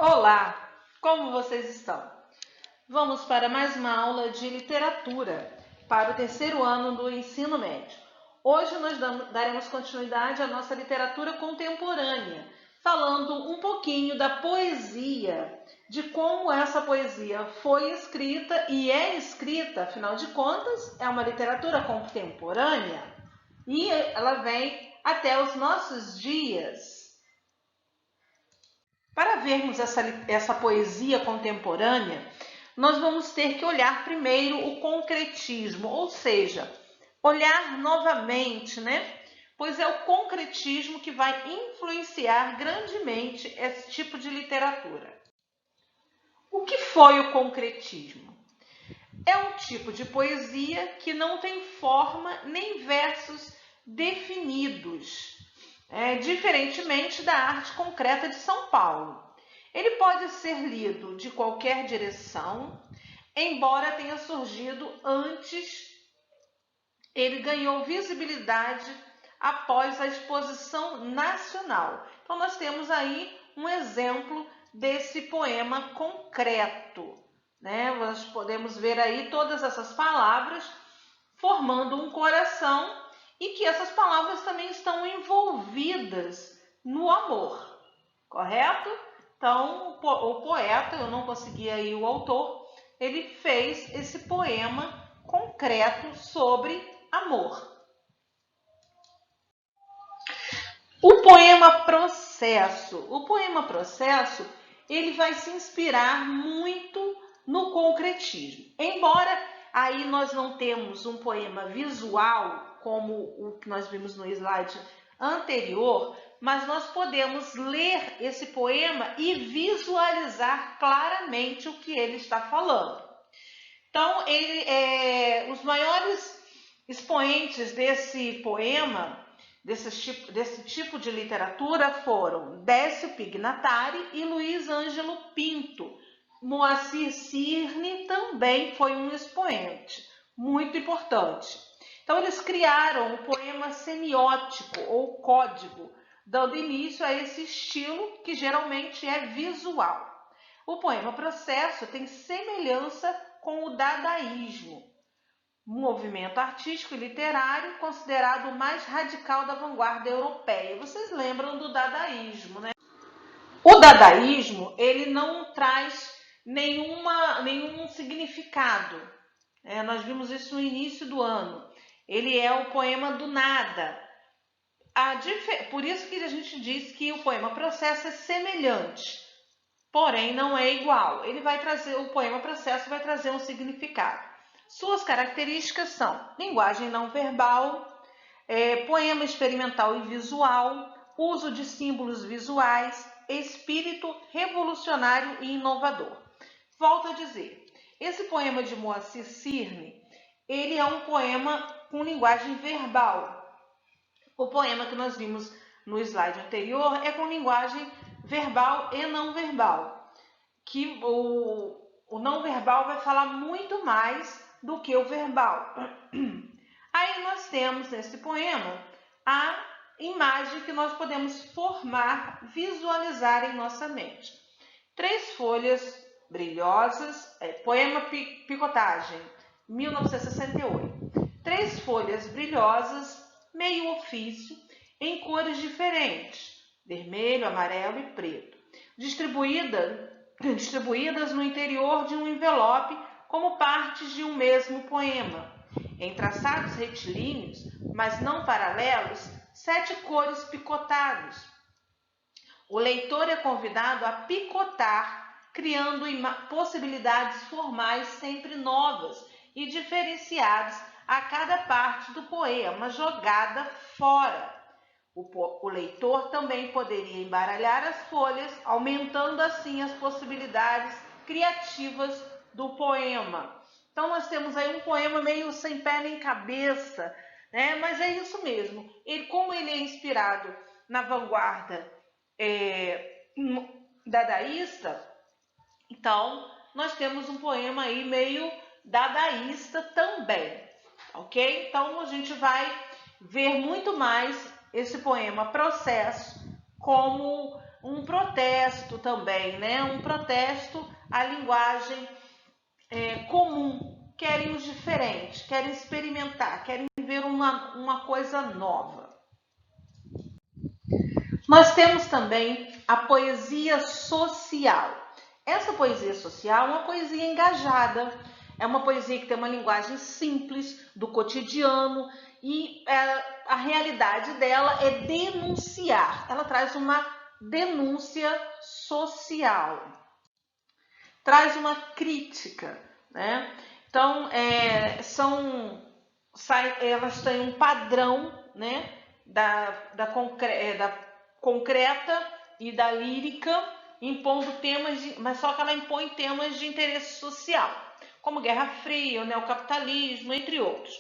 Olá, como vocês estão? Vamos para mais uma aula de literatura para o terceiro ano do ensino médio. Hoje nós daremos continuidade à nossa literatura contemporânea, falando um pouquinho da poesia, de como essa poesia foi escrita e é escrita, afinal de contas, é uma literatura contemporânea e ela vem até os nossos dias. Para vermos essa poesia contemporânea, nós vamos ter que olhar primeiro o concretismo, ou seja, olhar novamente, né? Pois é o concretismo que vai influenciar grandemente esse tipo de literatura. O que foi o concretismo? É um tipo de poesia que não tem forma nem versos definidos, diferentemente da arte concreta de São Paulo. Ele pode ser lido de qualquer direção, embora tenha surgido antes, ele ganhou visibilidade após a exposição nacional. Então, nós temos aí um exemplo desse poema concreto, né? Nós podemos ver aí todas essas palavras formando um coração e que essas palavras também estão envolvidas no amor, correto? Então, o poeta, eu não consegui aí o autor, ele fez esse poema concreto sobre amor. O poema Processo, ele vai se inspirar muito no concretismo. Embora aí nós não temos um poema visual, como o que nós vimos no slide anterior, mas nós podemos ler esse poema e visualizar claramente o que ele está falando. Então, os maiores expoentes desse poema, desse tipo de literatura, foram Décio Pignatari e Luiz Ângelo Pinto. Moacir Cirne também foi um expoente muito importante. Então, eles criaram o poema semiótico ou código, dando início a esse estilo que geralmente é visual. O poema Processo tem semelhança com o dadaísmo, um movimento artístico e literário considerado o mais radical da vanguarda europeia. Vocês lembram do dadaísmo, né? O dadaísmo, ele não traz nenhum significado. Nós vimos isso no início do ano. Ele é o poema do nada. Por isso que a gente diz que o poema Processo é semelhante, porém não é igual. O poema Processo vai trazer um significado. Suas características são linguagem não verbal, poema experimental e visual, uso de símbolos visuais, espírito revolucionário e inovador. Volto a dizer, esse poema de Moacir Cirne, ele é um poema com linguagem verbal. O poema que nós vimos no slide anterior é com linguagem verbal e não verbal, que o não verbal vai falar muito mais do que o verbal. Aí nós temos nesse poema a imagem que nós podemos visualizar em nossa mente. 3 folhas brilhosas, poema Picotagem, 1968. 3 folhas brilhosas, meio ofício, em cores diferentes, vermelho, amarelo e preto, distribuídas no interior de um envelope como partes de um mesmo poema. Em traçados retilíneos, mas não paralelos, 7 cores picotados. O leitor é convidado a picotar, criando possibilidades formais sempre novas e diferenciadas a cada parte do poema jogada fora. O leitor também poderia embaralhar as folhas, aumentando assim as possibilidades criativas do poema. Então, nós temos aí um poema meio sem pé nem cabeça, né? Mas é isso mesmo. Como ele é inspirado na vanguarda dadaísta, então nós temos um poema aí meio dadaísta também, ok? Então, a gente vai ver muito mais esse poema Processo como um protesto também, né? Um protesto à linguagem comum. Querem os diferentes, querem experimentar, querem ver uma coisa nova. Nós temos também a poesia social. Essa poesia social é uma poesia engajada, é uma poesia que tem uma linguagem simples, do cotidiano, e a realidade dela é denunciar. Ela traz uma denúncia social, traz uma crítica, né? Então, elas têm um padrão, né, da concreta e da lírica, impondo temas, mas só que ela impõe temas de interesse social, como Guerra Fria, o neocapitalismo, entre outros.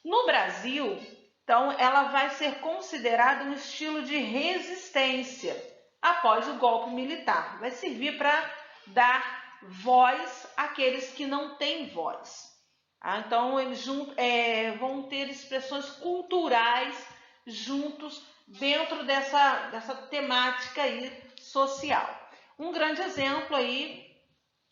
No Brasil, então, ela vai ser considerada um estilo de resistência após o golpe militar. Vai servir para dar voz àqueles que não têm voz. Então, eles vão ter expressões culturais juntos dentro dessa temática aí social. Um grande exemplo aí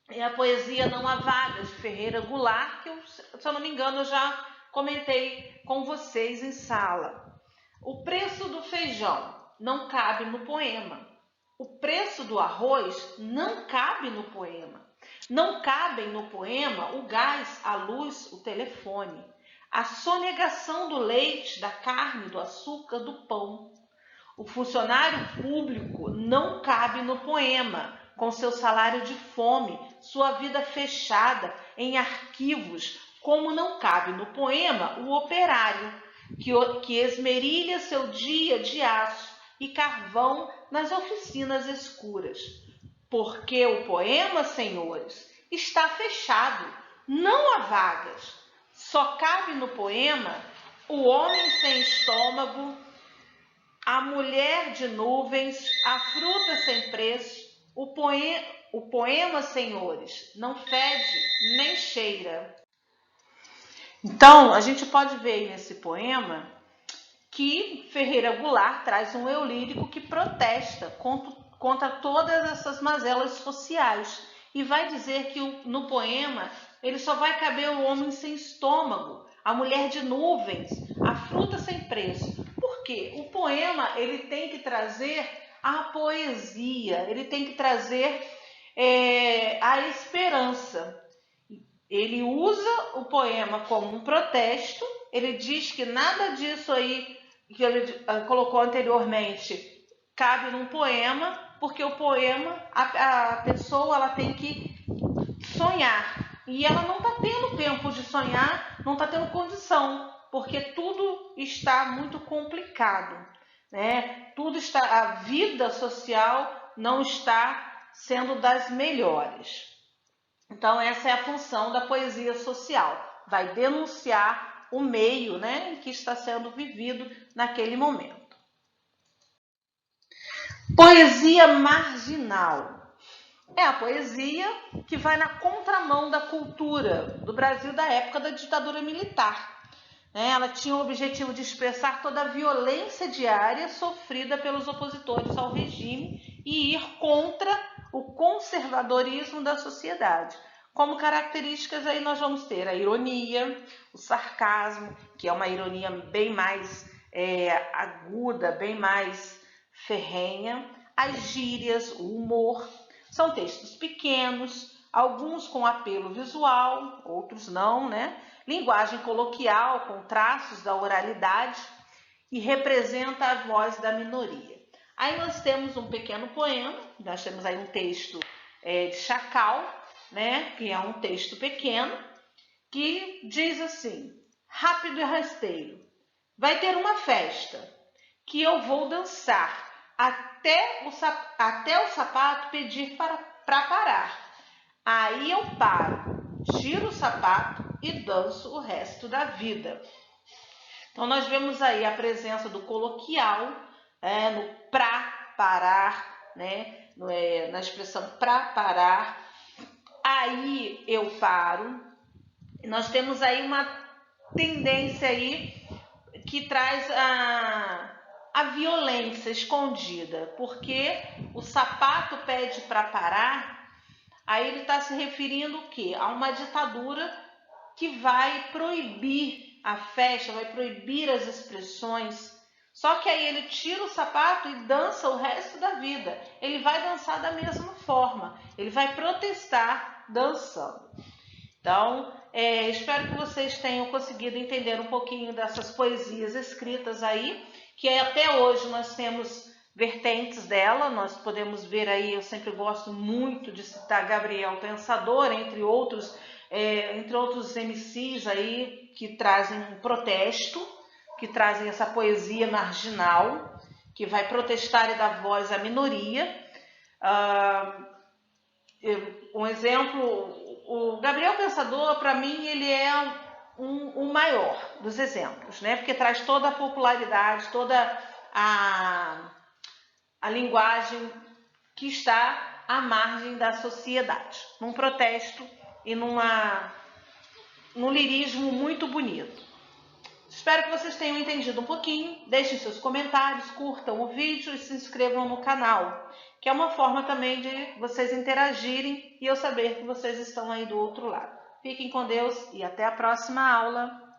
é a poesia Não Há Vagas, de Ferreira Goulart, que se eu não me engano eu já comentei com vocês em sala. O preço do feijão não cabe no poema. O preço do arroz não cabe no poema. Não cabem no poema o gás, a luz, o telefone, a sonegação do leite, da carne, do açúcar, do pão. O funcionário público não cabe no poema, com seu salário de fome, sua vida fechada em arquivos, como não cabe no poema o operário, que esmerilha seu dia de aço e carvão nas oficinas escuras. Porque o poema, senhores, está fechado, não há vagas. Só cabe no poema o homem sem estômago, a mulher de nuvens, a fruta sem preço. O poema, senhores, não fede nem cheira. Então, a gente pode ver nesse poema que Ferreira Goulart traz um eu lírico que protesta contra todas essas mazelas sociais e vai dizer que no poema ele só vai caber o homem sem estômago, a mulher de nuvens, a fruta sem preço. Por quê? O poema ele tem que trazer a poesia, ele tem que trazer a esperança. Ele usa o poema como um protesto, ele diz que nada disso aí que ele colocou anteriormente cabe num poema, porque o poema, a pessoa ela tem que sonhar. E ela não está tendo tempo de sonhar, não está tendo condição, porque tudo está muito complicado, né? A vida social não está sendo das melhores. Então, essa é a função da poesia social. Vai denunciar o meio, né, em que está sendo vivido naquele momento. Poesia marginal. É a poesia que vai na contramão da cultura do Brasil da época da ditadura militar. Ela tinha o objetivo de expressar toda a violência diária sofrida pelos opositores ao regime e ir contra o conservadorismo da sociedade. Como características aí nós vamos ter a ironia, o sarcasmo, que é uma ironia bem mais aguda, bem mais ferrenha, as gírias, o humor. São textos pequenos, alguns com apelo visual, outros não, né? Linguagem coloquial, com traços da oralidade, e representa a voz da minoria. Aí nós temos um pequeno poema, nós temos aí um texto de Chacal, né? Que é um texto pequeno, que diz assim: rápido e rasteiro, vai ter uma festa, que eu vou dançar, até o sapato pedir para parar. Aí eu paro, tiro o sapato e danço o resto da vida. Então, nós vemos aí a presença do coloquial, no pra parar, né? Na expressão pra parar. Aí eu paro. Nós temos aí uma tendência aí que traz a violência escondida, porque o sapato pede para parar, aí ele está se referindo o quê? A uma ditadura que vai proibir a festa, vai proibir as expressões. Só que aí ele tira o sapato e dança o resto da vida. Ele vai dançar da mesma forma, ele vai protestar dançando. Então, espero que vocês tenham conseguido entender um pouquinho dessas poesias escritas aí, que até hoje nós temos vertentes dela, nós podemos ver aí, eu sempre gosto muito de citar Gabriel Pensador, entre outros MCs aí que trazem um protesto, que trazem essa poesia marginal, que vai protestar e dar voz à minoria. Um exemplo, o Gabriel Pensador, para mim, ele é o maior dos exemplos, né? Porque traz toda a popularidade, toda a linguagem que está à margem da sociedade, num protesto e num lirismo muito bonito. Espero que vocês tenham entendido um pouquinho. Deixem seus comentários, curtam o vídeo e se inscrevam no canal, que é uma forma também de vocês interagirem e eu saber que vocês estão aí do outro lado. Fiquem com Deus e até a próxima aula.